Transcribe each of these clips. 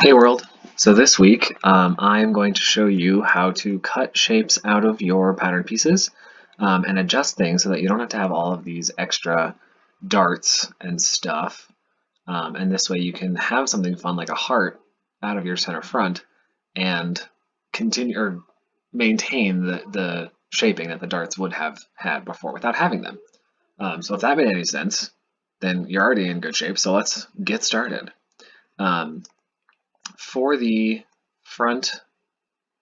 Hey world! So this week I'm going to show you how to cut shapes out of your pattern pieces and adjust things so that you don't have to have all of these extra darts and stuff. And this way you can have something fun like a heart out of your center front and continue or maintain the shaping that the darts would have had before without having them. So if that made any sense, then you're already in good shape. So let's get started. Um, for the front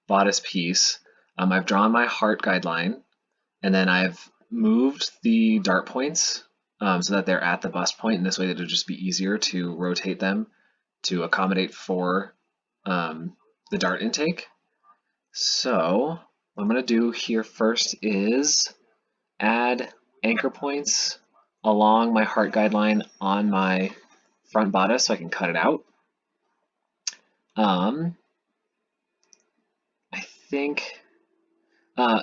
bodice piece, I've drawn my heart guideline, and then I've moved the dart points so that they're at the bust point, and this way it'll just be easier to rotate them to accommodate for the dart intake. So what I'm going to do here first is add anchor points along my heart guideline on my front bodice so I can cut it out. I think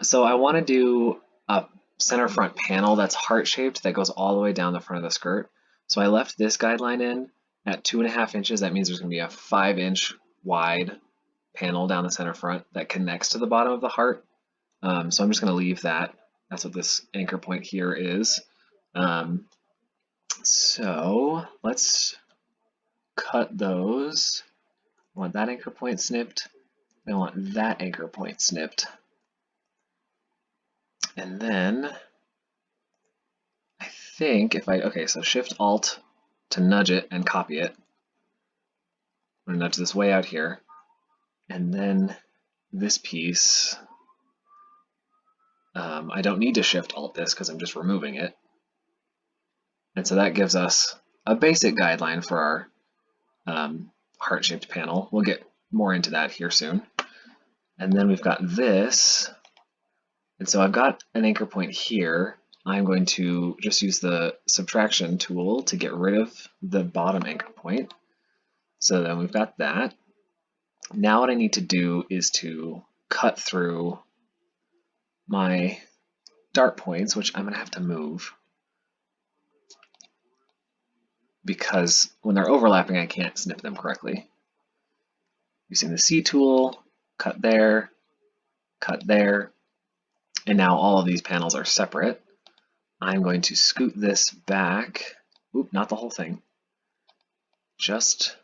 so I want to do a center front panel that's heart shaped that goes all the way down the front of the skirt. So I left this guideline in at 2.5 inches. That means there's going to be a 5-inch wide panel down the center front that connects to the bottom of the heart. So I'm just going to leave that. That's what this anchor point here is. So let's cut those. I want that anchor point snipped. I want that anchor point snipped. And then I think if okay, so Shift Alt to nudge it and copy it. I'm gonna nudge this way out here. And then this piece, I don't need to Shift Alt this because I'm just removing it. And so that gives us a basic guideline for our heart-shaped panel. We'll get more into that here soon. And then we've got this. And so I've got an anchor point here. I'm going to just use the subtraction tool to get rid of the bottom anchor point. So then we've got that. Now what I need to do is to cut through my dart points, which I'm going to have to move because when they're overlapping, I can't snip them correctly. Using the C tool, cut there, and now all of these panels are separate. I'm going to scoot this back. Oop, not the whole thing. Just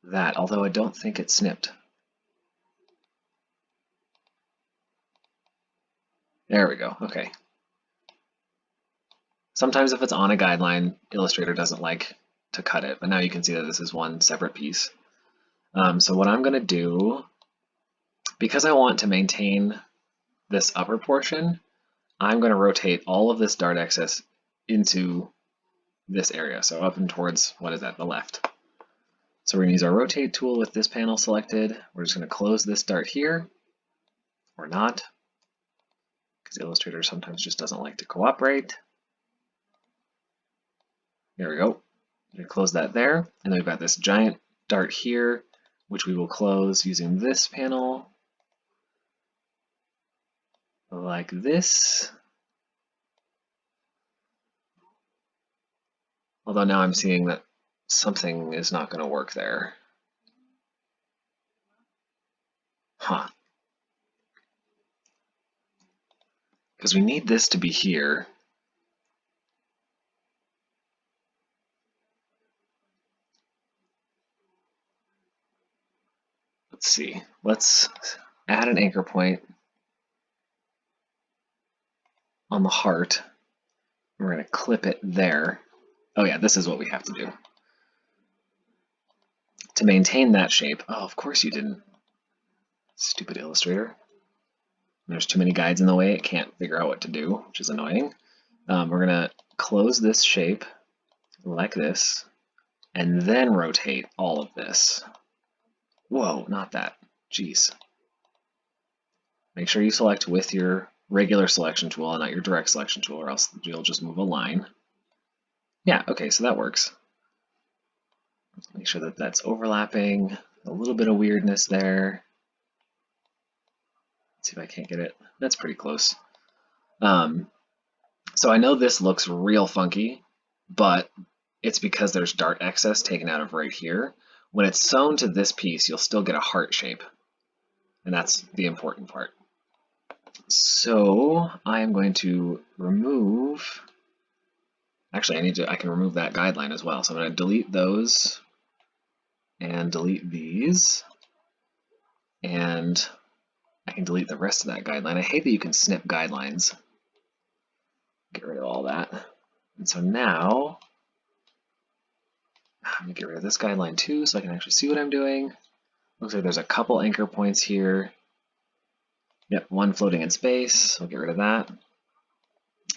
that, although I don't think it snipped. There we go, okay. Sometimes if it's on a guideline, Illustrator doesn't like to cut it, but now you can see that this is one separate piece. So what I'm going to do, because I want to maintain this upper portion, I'm going to rotate all of this dart excess into this area, so up and towards, what is that, the left. So we're going to use our rotate tool with this panel selected. We're just going to close this dart here, or not, because Illustrator sometimes just doesn't like to cooperate. There we go. I'm going to close that there, and then we've got this giant dart here, which we will close using this panel, like this. Although now I'm seeing that something is not going to work there. Huh. Because we need this to be here. Let's see. Let's add an anchor point on the heart. We're going to clip it there. Oh yeah, this is what we have to do. To maintain that shape. Oh, of course you didn't. Stupid Illustrator. There's too many guides in the way, it can't figure out what to do, which is annoying. We're going to close this shape like this, and then rotate all of this. Whoa, not that. Jeez. Make sure you select with your regular selection tool and not your direct selection tool, or else you'll just move a line. Yeah, okay, so that works. Make sure that that's overlapping. A little bit of weirdness there. Let's see if I can't get it. That's pretty close. So I know this looks real funky, but it's because there's dart excess taken out of right here. when it's sewn to this piece, you'll still get a heart shape, and that's the important part. So I am going to remove, actually I can remove that guideline as well. So I'm going to delete those and delete these, and I can delete the rest of that guideline. I hate that you can snip guidelines. Get rid of all that. And so now I'm going to get rid of this guideline too so I can actually see what I'm doing. Looks like there's a couple anchor points here. Yep, one floating in space. I'll get rid of that.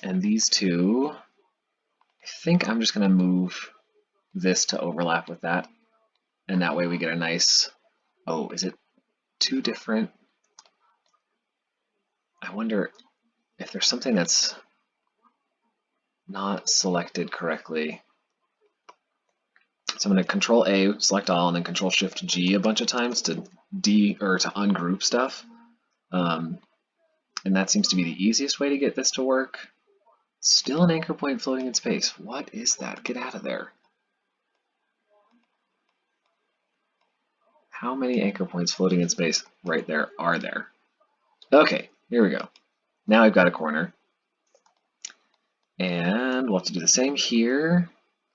And these two, I think I'm just going to move this to overlap with that. And that way we get a nice, oh, is it two different? I wonder if there's something that's not selected correctly. So I'm going to Control A, select all, and then Control Shift G a bunch of times to ungroup stuff. And that seems to be the easiest way to get this to work. Still an anchor point floating in space. What is that? Get out of there. How many anchor points floating in space right there are there? Okay, here we go. Now I've got a corner. And we'll have to do the same here.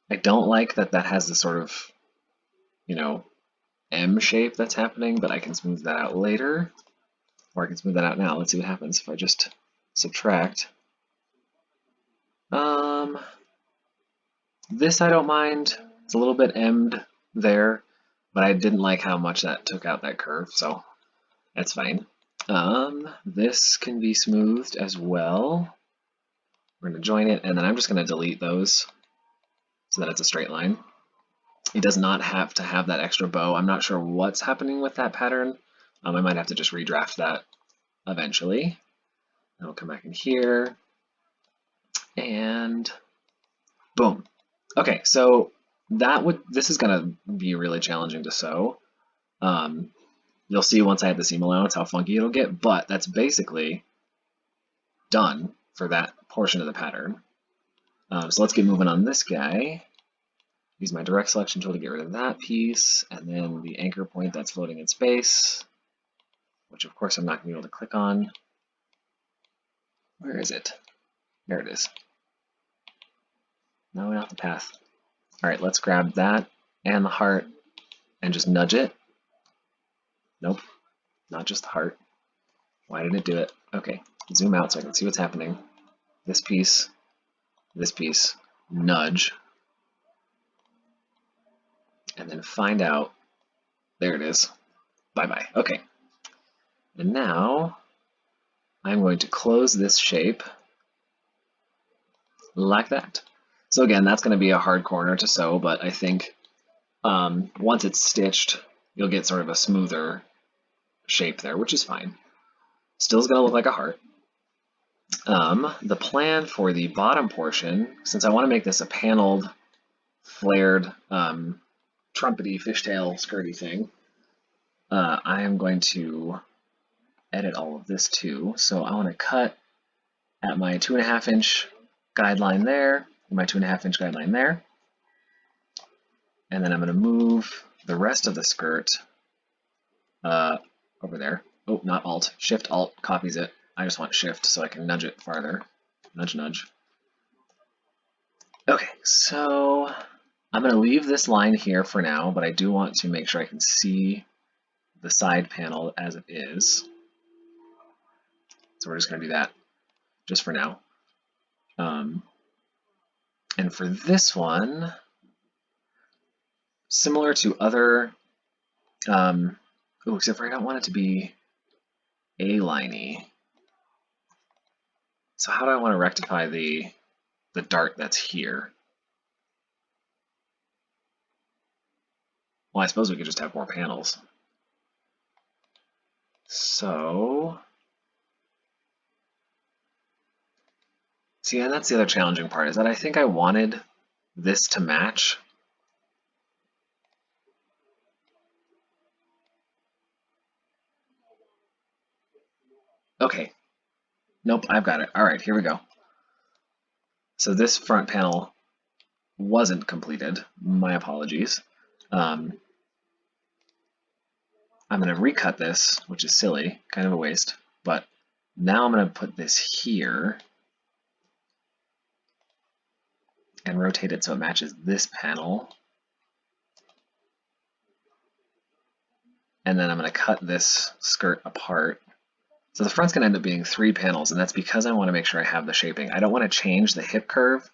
I don't like that that has this sort of, you know, M shape that's happening, but I can smooth that out later. Or I can smooth that out now. Let's see what happens if I just subtract. This I don't mind. It's a little bit M'd there, but I didn't like how much that took out that curve, so that's fine. This can be smoothed as well. We're going to join it, and then I'm just going to delete those so that it's a straight line. It does not have to have that extra bow. I'm not sure what's happening with that pattern. I might have to just redraft that eventually. And we'll come back in here, and boom. Okay, so this is going to be really challenging to sew. You'll see once I add the seam allowance how funky it'll get, but that's basically done for that portion of the pattern. So let's get moving on this guy. Use my direct selection tool to get rid of that piece, and then the anchor point that's floating in space, which of course I'm not going to be able to click on. Where is it? There it is. No, not the path. All right, let's grab that and the heart and just nudge it. Nope, not just the heart. Why did it do it? Okay, zoom out so I can see what's happening. This piece, nudge, and then find out. There it is. Bye-bye. Okay. And now I'm going to close this shape like that. So again, that's going to be a hard corner to sew, but I think once it's stitched, you'll get sort of a smoother shape there, which is fine. Still is going to look like a heart. The plan for the bottom portion, since I want to make this a paneled, flared, trumpety, fishtail, skirty thing, I am going to edit all of this too. So I want to cut at my 2.5 inch guideline there, and my 2.5 inch guideline there. And then I'm going to move the rest of the skirt over there. Oh, not Alt. Shift Alt copies it. I just want Shift so I can nudge it farther. Nudge, nudge. Okay, so I'm going to leave this line here for now, but I do want to make sure I can see the side panel as it is. So we're just going to do that just for now. And for this one, similar to other, except for I don't want it to be A-liney. So how do I want to rectify the dart that's here? Well, I suppose we could just have more panels. So, see, and that's the other challenging part, is that I think I wanted this to match. Okay. Nope, I've got it. All right, here we go. So this front panel wasn't completed. My apologies. I'm going to recut this, which is silly, kind of a waste, but now I'm going to put this here and rotate it so it matches this panel. And then I'm going to cut this skirt apart. So the front's going to end up being 3 panels, and that's because I want to make sure I have the shaping. I don't want to change the hip curve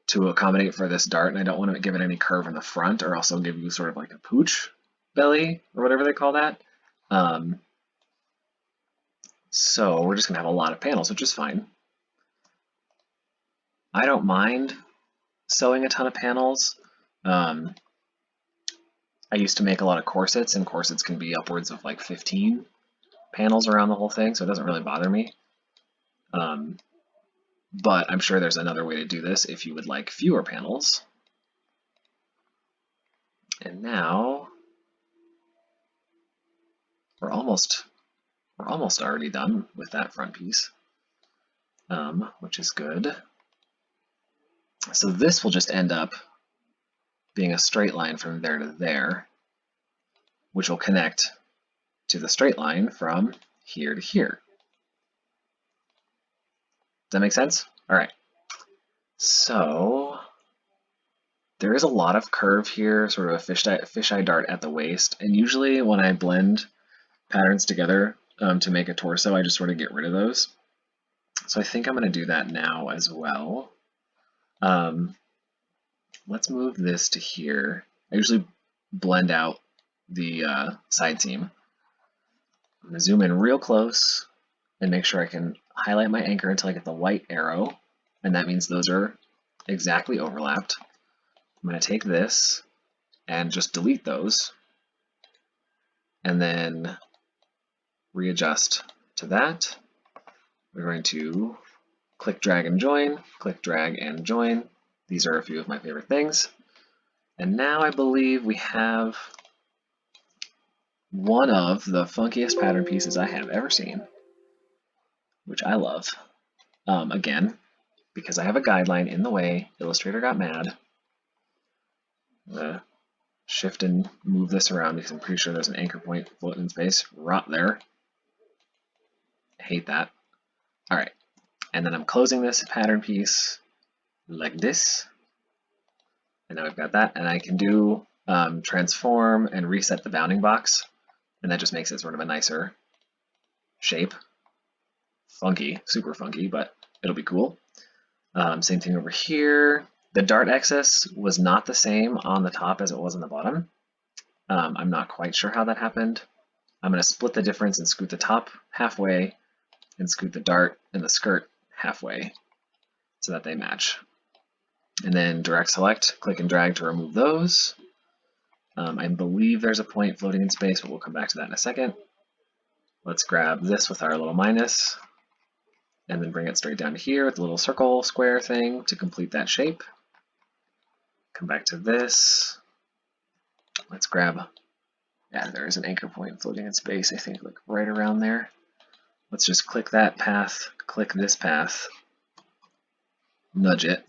to accommodate for this dart, and I don't want to give it any curve in the front, or else I'll give you sort of like a pooch belly, or whatever they call that. So we're just going to have a lot of panels, which is fine. I don't mind sewing a ton of panels. I used to make a lot of corsets, and corsets can be upwards of like 15 panels around the whole thing, so it doesn't really bother me. But I'm sure there's another way to do this if you would like fewer panels. And now we're almost already done with that front piece, which is good. So this will just end up being a straight line from there to there, which will connect to the straight line from here to here. Does that make sense? All right. So there is a lot of curve here, sort of a fisheye dart at the waist. And usually when I blend patterns together to make a torso, I just sort of get rid of those. So I think I'm going to do that now as well. Let's move this to here. I usually blend out the side seam. I'm going to zoom in real close and make sure I can highlight my anchor until I get the white arrow, and that means those are exactly overlapped. I'm going to take this and just delete those, and then readjust to that. We're going to click, drag, and join, click, drag, and join. These are a few of my favorite things. And now I believe we have one of the funkiest pattern pieces I have ever seen, which I love. Again, because I have a guideline in the way, Illustrator got mad. I'm gonna shift and move this around because I'm pretty sure there's an anchor point floating in space right there. I hate that. All right, and then I'm closing this pattern piece like this. And now I've got that, and I can do transform and reset the bounding box, and that just makes it sort of a nicer shape. Funky, super funky, but it'll be cool. Same thing over here. The dart excess was not the same on the top as it was on the bottom. I'm not quite sure how that happened. I'm going to split the difference and scoot the top halfway and scoot the dart and the skirt halfway so that they match. And then direct select, click and drag to remove those. I believe there's a point floating in space, but we'll come back to that in a second. Let's grab this with our little minus and then bring it straight down to here with the little circle square thing to complete that shape. Come back to this. Let's grab, yeah, there is an anchor point floating in space, I think, like right around there. Let's just click that path, click this path, nudge it.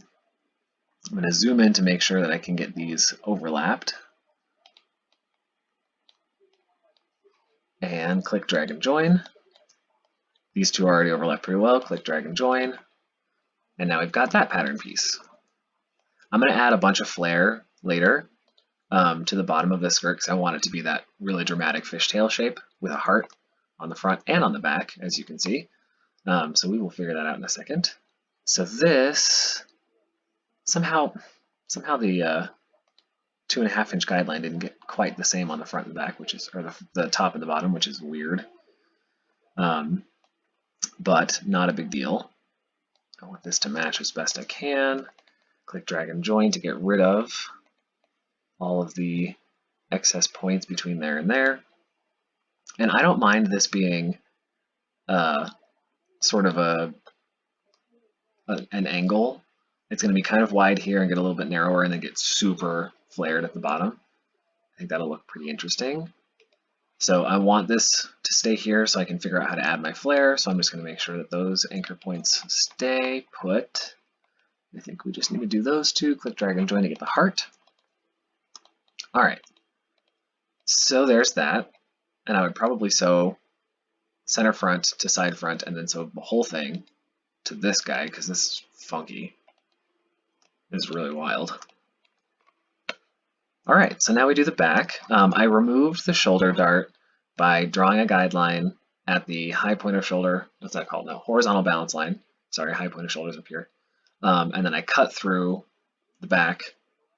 I'm going to zoom in to make sure that I can get these overlapped. And click, drag, and join. These two already overlap pretty well. Click, drag, and join. And now we've got that pattern piece. I'm going to add a bunch of flare later to the bottom of this skirt because I want it to be that really dramatic fishtail shape with a heart on the front and on the back, as you can see. So we will figure that out in a second. So this, somehow the 2.5 inch guideline didn't get quite the same on the front and back, which is, or the top and the bottom, which is weird. But not a big deal. I want this to match as best I can. Click, drag, and join to get rid of all of the excess points between there and there. And I don't mind this being sort of an angle. It's going to be kind of wide here and get a little bit narrower and then get super flared at the bottom. I think that'll look pretty interesting. So I want this to stay here so I can figure out how to add my flare. So I'm just going to make sure that those anchor points stay put. I think we just need to do those two. Click, drag, and join to get the heart. All right. So there's that. and I would probably sew center front to side front and then sew the whole thing to this guy because this is funky. This is really wild. All right, so now we do the back. I removed the shoulder dart by drawing a guideline at the high point of shoulder. What's that called now? Horizontal balance line. Sorry, high point of shoulders up here. And then I cut through the back,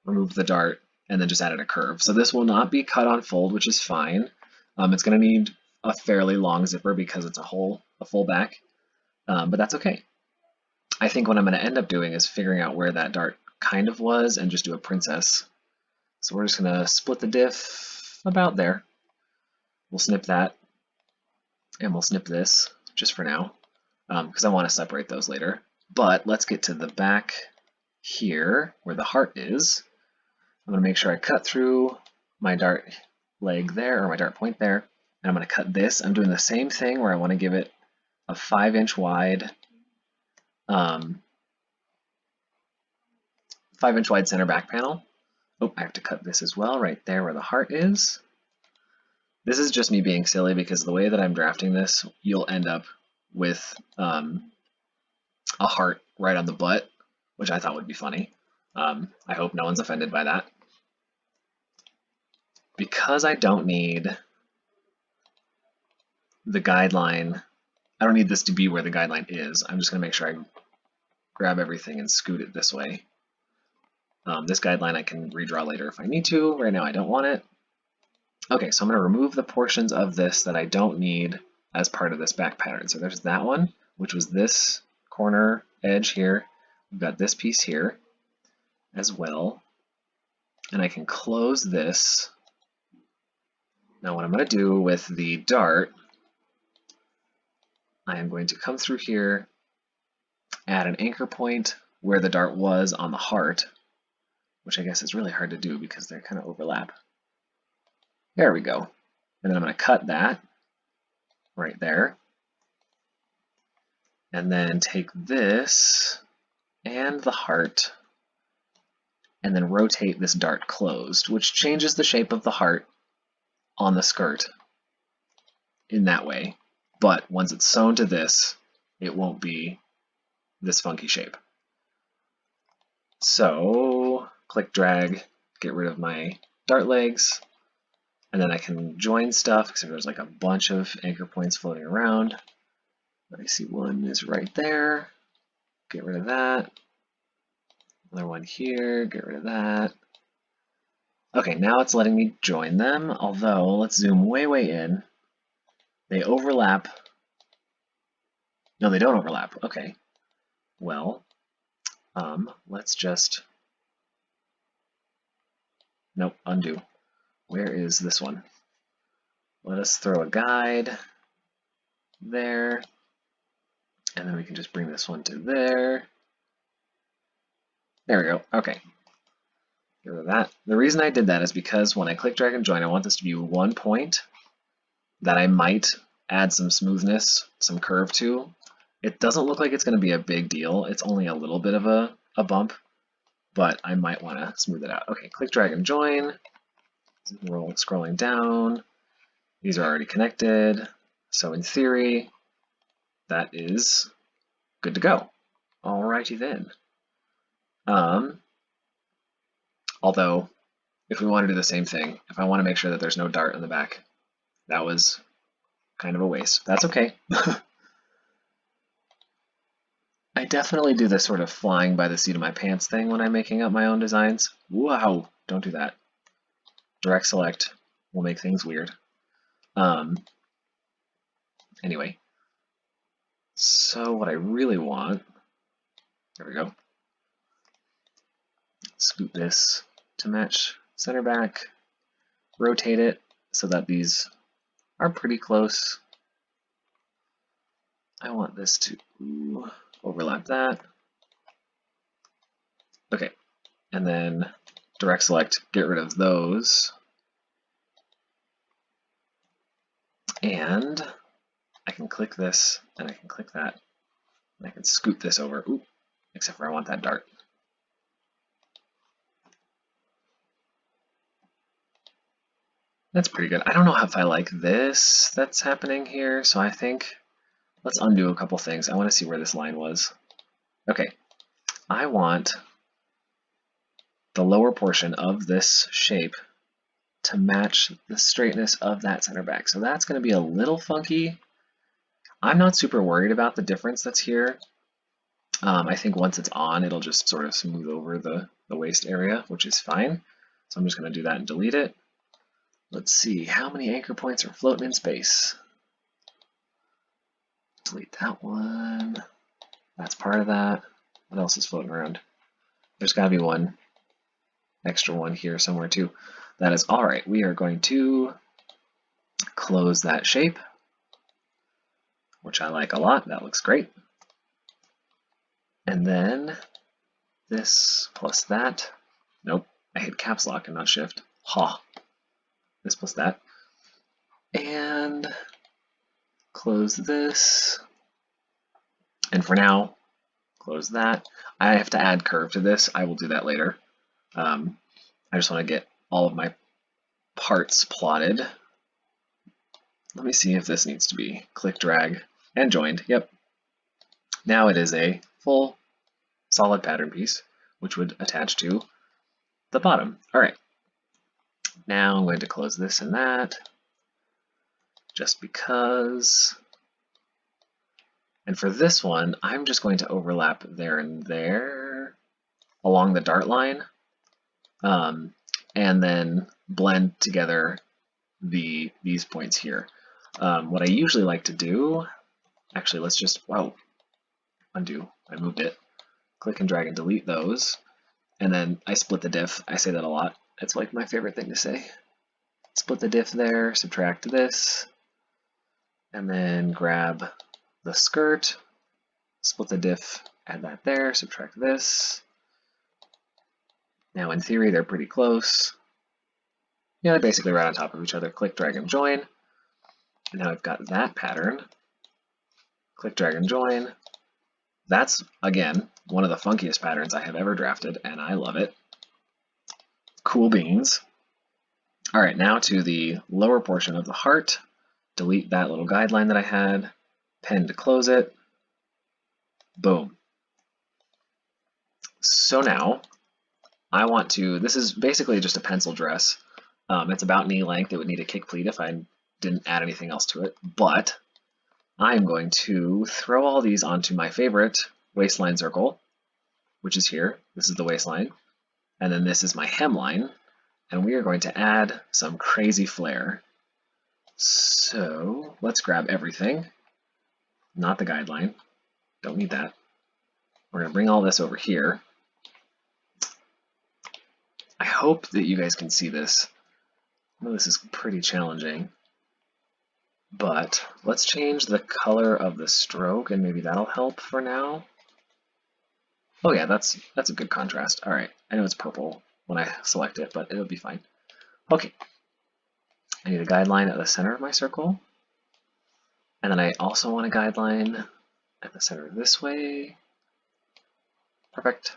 removed the dart, and then just added a curve. So this will not be cut on fold, which is fine. It's going to need a fairly long zipper because it's a full back, but that's okay. I think what I'm going to end up doing is figuring out where that dart kind of was and just do a princess. So we're just going to split the diff about there. We'll snip that, and we'll snip this just for now, because I want to separate those later. But let's get to the back here where the heart is. I'm going to make sure I cut through my dart leg there, or my dart point there, and I'm going to cut this. I'm doing the same thing where I want to give it a 5-inch wide 5-inch wide center back panel. Oh, I have to cut this as well right there where the heart is. This is just me being silly because the way that I'm drafting this, you'll end up with a heart right on the butt, which I thought would be funny. I hope no one's offended by that. Because I don't need the guideline, I don't need this to be where the guideline is. I'm just going to make sure I grab everything and scoot it this way. This guideline I can redraw later if I need to. Right now I don't want it. Okay, so I'm going to remove the portions of this that I don't need as part of this back pattern. So there's that one, which was this corner edge here. We've got this piece here as well. And I can close this. Now what I'm going to do with the dart, I am going to come through here, add an anchor point where the dart was on the heart, which I guess is really hard to do because they kind of overlap. There we go. And then I'm going to cut that right there. And then take this and the heart and then rotate this dart closed, which changes the shape of the heart on the skirt in that way. But once it's sewn to this, it won't be this funky shape. So click, drag, get rid of my dart legs, and then I can join stuff because there's like a bunch of anchor points floating around. I see one is right there. Get rid of that. Another one here, get rid of that. Okay, now it's letting me join them, although let's zoom way, way in. They overlap. No, they don't overlap. Okay. Well, let's just, nope, undo. Where is this one? Let us throw a guide there, and then we can just bring this one to there. There we go. Okay. Get rid of that. The reason I did that is because when I click, drag, and join, I want this to be one point that I might add some smoothness, some curve to. It doesn't look like it's going to be a big deal. It's only a little bit of a bump, but I might want to smooth it out. Okay, click, drag, and join. Scrolling down. These are already connected. So in theory, that is good to go. Alrighty then. Although, if we want to do the same thing, if I want to make sure that there's no dart in the back, that was kind of a waste. That's okay. I definitely do this sort of flying by the seat of my pants thing when I'm making up my own designs. Wow, don't do that. Direct select will make things weird. Anyway, so what I really want, there we go. Scoot this to match center back, rotate it so that these are pretty close. I want this to overlap that. Okay, and then direct select, get rid of those. And I can click this, and I can click that, and I can scoot this over. Ooh, except for I want that dart. That's pretty good. I don't know if I like this that's happening here, so I think let's undo a couple things. I want to see where this line was. Okay, I want the lower portion of this shape to match the straightness of that center back. So that's going to be a little funky. I'm not super worried about the difference that's here. I think once it's on, it'll just sort of smooth over the waist area, which is fine. So I'm just going to do that and delete it. Let's see, how many anchor points are floating in space? Delete that one. That's part of that. What else is floating around? There's got to be one extra one here somewhere too. That is all right. We are going to close that shape, which I like a lot. That looks great. And then this plus that. Nope, I hit caps lock and not shift. Ha. This plus that. And close this. And for now, close that. I have to add curve to this. I will do that later. I just want to get all of my parts plotted. Let me see if this needs to be click, drag, and joined. Yep. Now it is a full solid pattern piece, which would attach to the bottom. All right. Now I'm going to close this and that, just because. And for this one, I'm just going to overlap there and there along the dart line, and then blend together these points here. What I usually like to do, actually, let's just, undo. I moved it. Click and drag and delete those. And then I split the diff. I say that a lot. It's like my favorite thing to say. Split the diff there, subtract this, and then grab the skirt, split the diff, add that there, subtract this. Now in theory, they're pretty close. Yeah, they're basically right on top of each other. Click, drag, and join. And now I've got that pattern. Click, drag, and join. That's, again, one of the funkiest patterns I have ever drafted, and I love it. Cool beans. All right, now to the lower portion of the heart. Delete that little guideline that I had. Pen to close it. Boom. So now I want to, this is basically just a pencil dress. It's about knee length. It would need a kick pleat if I didn't add anything else to it, but I'm going to throw all these onto my favorite waistline circle, which is here. This is the waistline, and then this is my hemline, and we are going to add some crazy flair. So let's grab everything, not the guideline. Don't need that. We're going to bring all this over here. I hope that you guys can see this. I know this is pretty challenging, but let's change the color of the stroke and maybe that'll help for now. Oh yeah, that's a good contrast. All right, I know it's purple when I select it, but it'll be fine. Okay, I need a guideline at the center of my circle, and then I also want a guideline at the center this way. Perfect.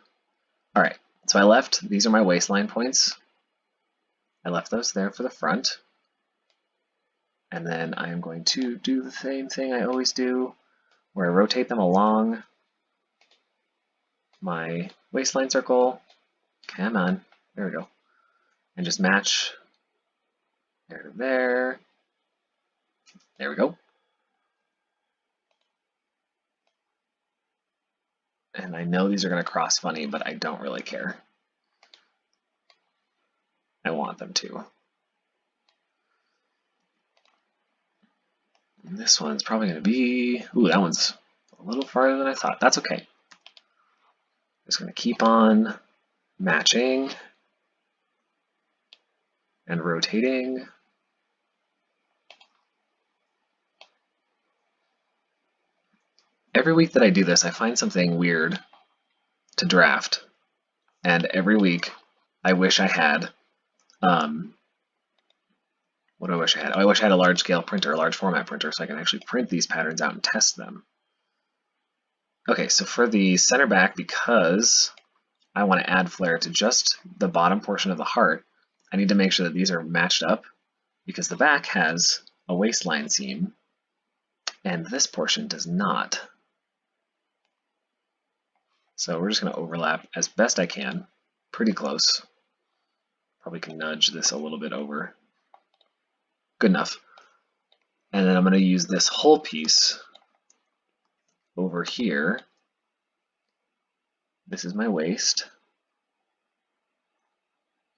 All right, so I left, these are my waistline points. I left those there for the front. And then I am going to do the same thing I always do, where I rotate them along my waistline circle. Come on, there we go. And just match there to there. There we go. And I know these are going to cross funny, but I don't really care. I want them to. And this one's probably going to be, ooh, that one's a little farther than I thought. That's okay. Just going to keep on matching and rotating. Every week that I do this, I find something weird to draft. And every week, I wish I had, what do I wish I had? Oh, I wish I had a large scale printer, a large format printer, so I can actually print these patterns out and test them. Okay, so for the center back, because I want to add flair to just the bottom portion of the heart, I need to make sure that these are matched up because the back has a waistline seam and this portion does not. So we're just going to overlap as best I can, pretty close. Probably can nudge this a little bit over. Good enough. And then I'm going to use this whole piece over here. This is my waist.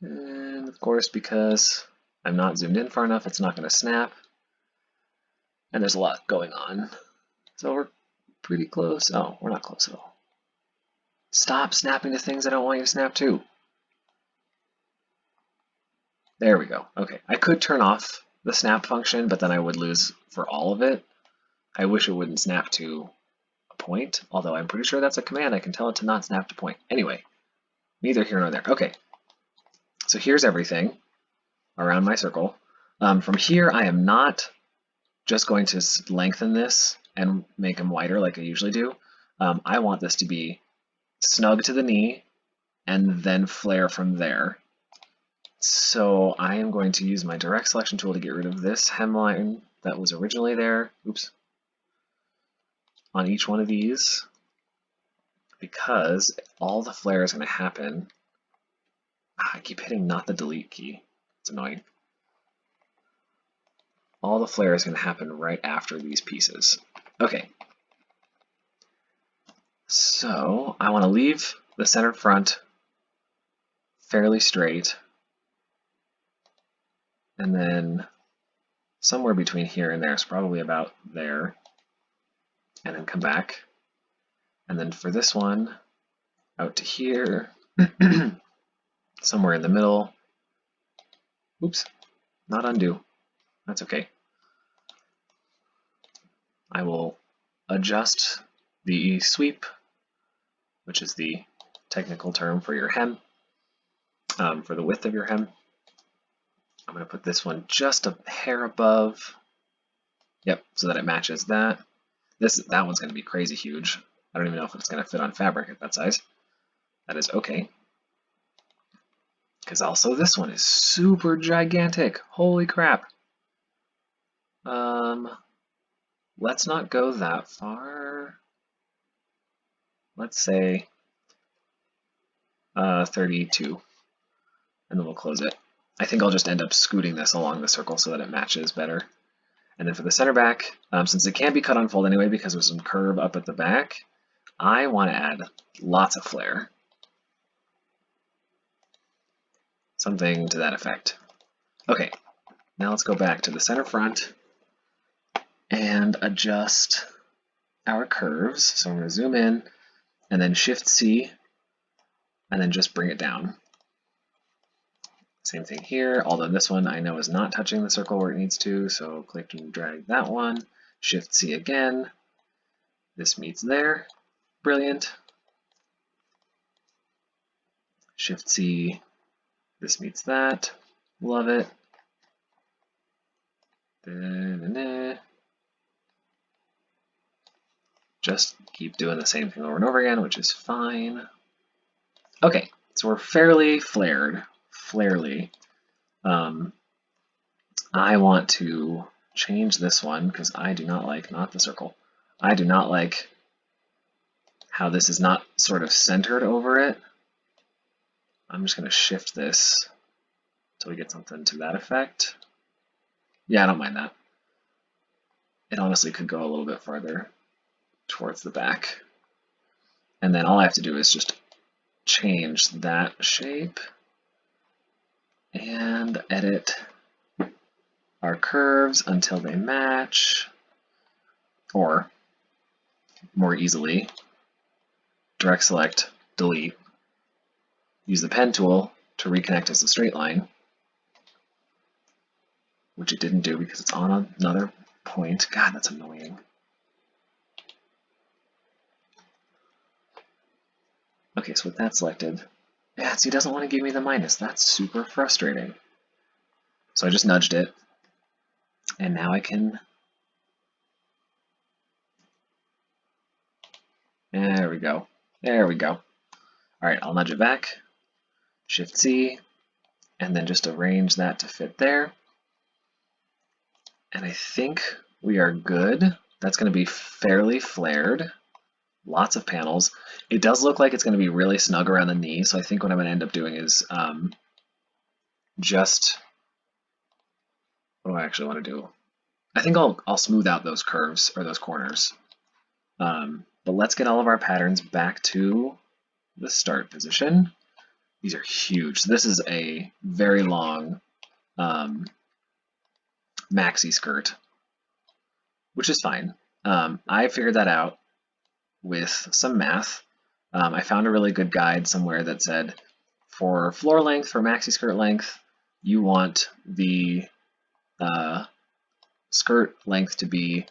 And of course, because I'm not zoomed in far enough, it's not going to snap. And there's a lot going on. So we're pretty close. Oh, we're not close at all. Stop snapping to things I don't want you to snap to. There we go. Okay, I could turn off the snap function, but then I would lose for all of it. I wish it wouldn't snap to a point, although I'm pretty sure that's a command. I can tell it to not snap to point. Anyway, neither here nor there. Okay, so here's everything around my circle. From here, I am not just going to lengthen this and make them wider like I usually do. I want this to be snug to the knee and then flare from there. So I am going to use my direct selection tool to get rid of this hemline that was originally there. Oops. On each one of these, because all the flare is going to happen. I keep hitting not the delete key. It's annoying. All the flare is going to happen right after these pieces. Okay. So I want to leave the center front fairly straight. And then somewhere between here and there is probably about there. And then come back. And then for this one, out to here, somewhere in the middle. Oops, not undo. That's okay. I will adjust the sweep, which is the technical term for your hem, for the width of your hem. I'm going to put this one just a hair above. Yep, so that it matches that. That one's going to be crazy huge. I don't even know if it's going to fit on fabric at that size. That is okay. Because also this one is super gigantic. Holy crap. Let's not go that far. Let's say 32. And then we'll close it. I think I'll just end up scooting this along the circle so that it matches better. And then for the center back, since it can't be cut on fold anyway because there's some curve up at the back, I want to add lots of flare. Something to that effect. Okay, now let's go back to the center front and adjust our curves. So I'm going to zoom in and then Shift C and then just bring it down. Same thing here, although this one I know is not touching the circle where it needs to, so click and drag that one. Shift C again. This meets there. Brilliant. Shift C. This meets that. Love it. Just keep doing the same thing over and over again, which is fine. Okay, so we're fairly flared. Flarely. I want to change this one because I do not like, not the circle. I do not like how this is not sort of centered over it. I'm just going to shift this until we get something to that effect. Yeah, I don't mind that. It honestly could go a little bit farther towards the back. And then all I have to do is just change that shape and edit our curves until they match, or more easily, direct select, delete, use the pen tool to reconnect as a straight line, which it didn't do because it's on another point. God, that's annoying. Okay, so with that selected, yeah, see, it doesn't want to give me the minus. That's super frustrating. So I just nudged it, and now I can, there we go. There we go. All right, I'll nudge it back, Shift C, and then just arrange that to fit there. And I think we are good. That's going to be fairly flared. Lots of panels. It does look like it's going to be really snug around the knee, so I think what I'm going to end up doing is just, what do I actually want to do? I think I'll smooth out those curves or those corners. But let's get all of our patterns back to the start position. These are huge. So this is a very long maxi skirt, which is fine. I figured that out with some math. I found a really good guide somewhere that said for floor length, for maxi skirt length, you want the skirt length to be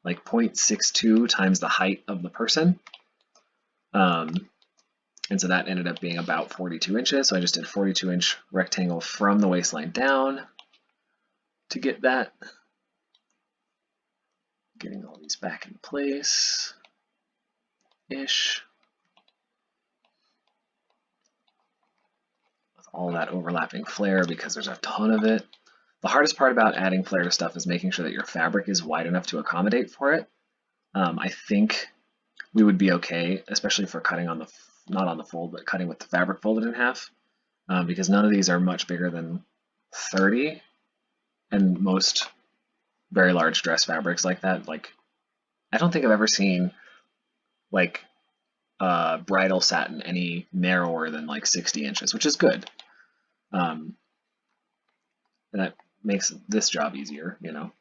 like 0.62 times the height of the person. And so that ended up being about 42 inches. So I just did 42-inch rectangle from the waistline down to get that. Getting all these back in place-ish. With all that overlapping flare because there's a ton of it. The hardest part about adding flare to stuff is making sure that your fabric is wide enough to accommodate for it. I think we would be okay, especially for cutting on the, not on the fold, but cutting with the fabric folded in half, because none of these are much bigger than 30, and most very large dress fabrics like that, like, I don't think I've ever seen like bridal satin any narrower than like 60 inches, which is good. And that makes this job easier, you know.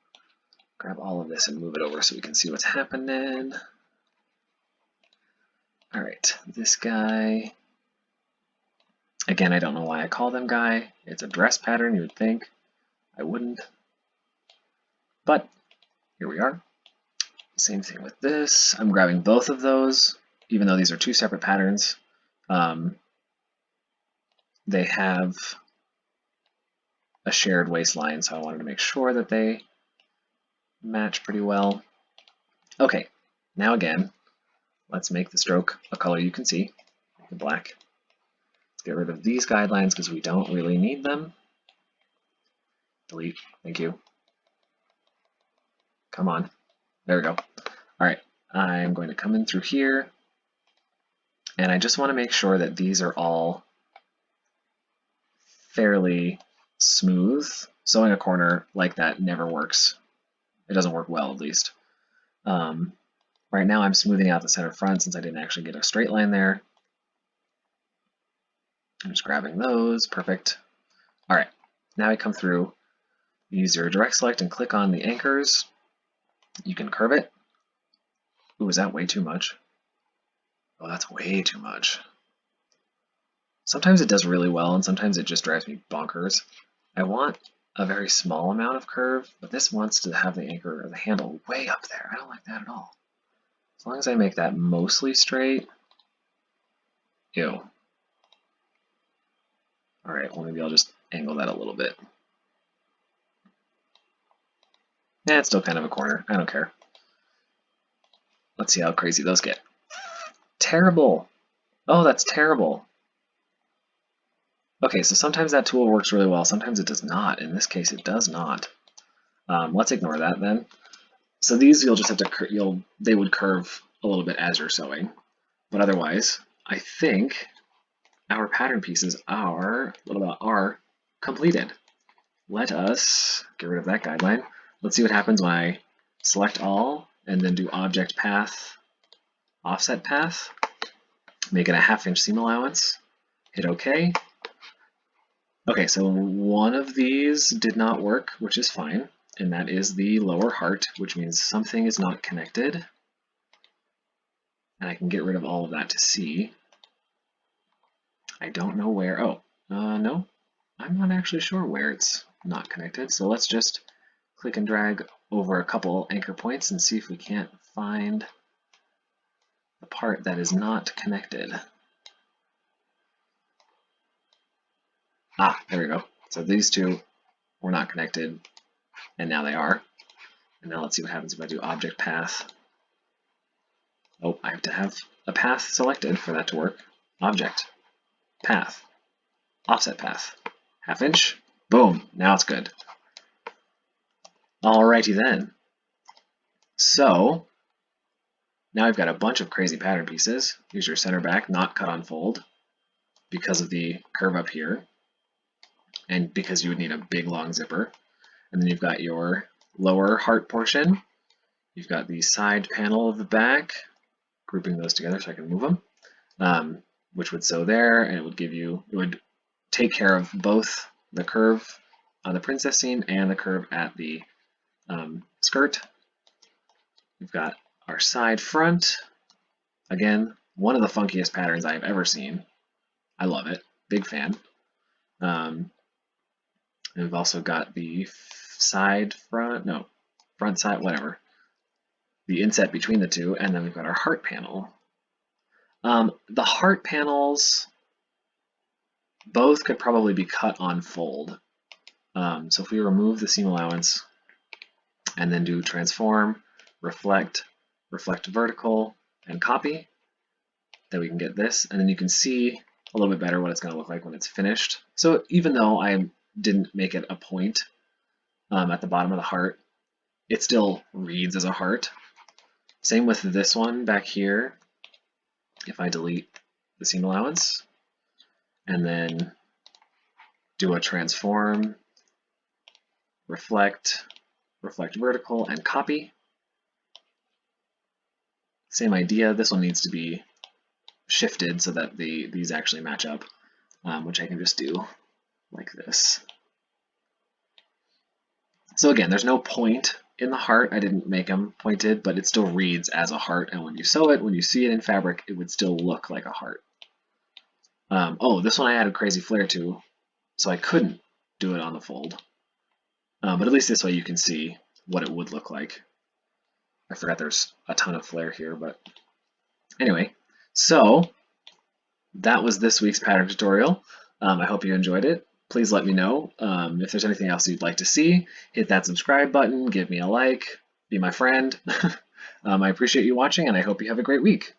Grab all of this and move it over so we can see what's happening. All right, this guy. Again, I don't know why I call them guy. It's a dress pattern, you would think. I wouldn't. But here we are. Same thing with this. I'm grabbing both of those, even though these are two separate patterns. They have a shared waistline, so I wanted to make sure that they match pretty well. Okay, now again, let's make the stroke a color you can see, the black. Let's get rid of these guidelines because we don't really need them. Delete, thank you. Come on, there we go. All right, I'm going to come in through here, and I just want to make sure that these are all fairly smooth. Sewing a corner like that never works. It doesn't work well, at least. Right now I'm smoothing out the center front since I didn't actually get a straight line there. I'm just grabbing those, perfect. All right, now I come through, use your direct select and click on the anchors. You can curve it. Ooh, is that way too much? Oh, that's way too much. Sometimes it does really well and sometimes it just drives me bonkers. I want a very small amount of curve, but this wants to have the anchor or the handle way up there. I don't like that at all. As long as I make that mostly straight. Ew. All right, well maybe I'll just angle that a little bit. Yeah, it's still kind of a corner. I don't care. Let's see how crazy those get. Terrible. Oh, that's terrible. Okay, so sometimes that tool works really well, sometimes it does not. In this case, it does not. Let's ignore that then. So these you'll just have to, they would curve a little bit as you're sewing, but otherwise, I think our pattern pieces are completed. Let us get rid of that guideline. Let's see what happens when I select all and then do object path, offset path, make it a 1/2 inch seam allowance, hit OK. Okay, so one of these did not work, which is fine, and that is the lower heart, which means something is not connected. And I can get rid of all of that to see. I don't know where. Oh, no, I'm not actually sure where it's not connected. So let's just click and drag over a couple anchor points and see if we can't find the part that is not connected. Ah, there we go. So these two were not connected, and now they are. And now let's see what happens if I do object path. Oh, I have to have a path selected for that to work. Object, path, offset path, 1/2 inch, boom, now it's good. Alrighty then. So now I've got a bunch of crazy pattern pieces. Here's your center back, not cut on fold because of the curve up here, and because you would need a big long zipper. And then you've got your lower heart portion. You've got the side panel of the back, grouping those together so I can move them, which would sew there, and it would take care of both the curve on the princess seam and the curve at the skirt. We've got our side front. Again, one of the funkiest patterns I've ever seen. I love it, big fan. And we've also got the front side, whatever. The inset between the two, and then we've got our heart panel. The heart panels both could probably be cut on fold. So if we remove the seam allowance and then do transform, reflect, reflect vertical, and copy, then we can get this, and then you can see a little bit better what it's going to look like when it's finished. So even though I didn't make it a point at the bottom of the heart, it still reads as a heart. Same with this one back here. If I delete the seam allowance and then do a transform, reflect, reflect vertical, and copy. Same idea. This one needs to be shifted so that these actually match up, which I can just do like this. So again, there's no point in the heart. I didn't make them pointed, but it still reads as a heart. And when you sew it, when you see it in fabric, it would still look like a heart. Oh, this one I added crazy flare to, so I couldn't do it on the fold. But at least this way you can see what it would look like. I forgot there's a ton of flare here, but anyway. So that was this week's pattern tutorial. I hope you enjoyed it. Please let me know if there's anything else you'd like to see. Hit that subscribe button, give me a like, be my friend. I appreciate you watching, and I hope you have a great week.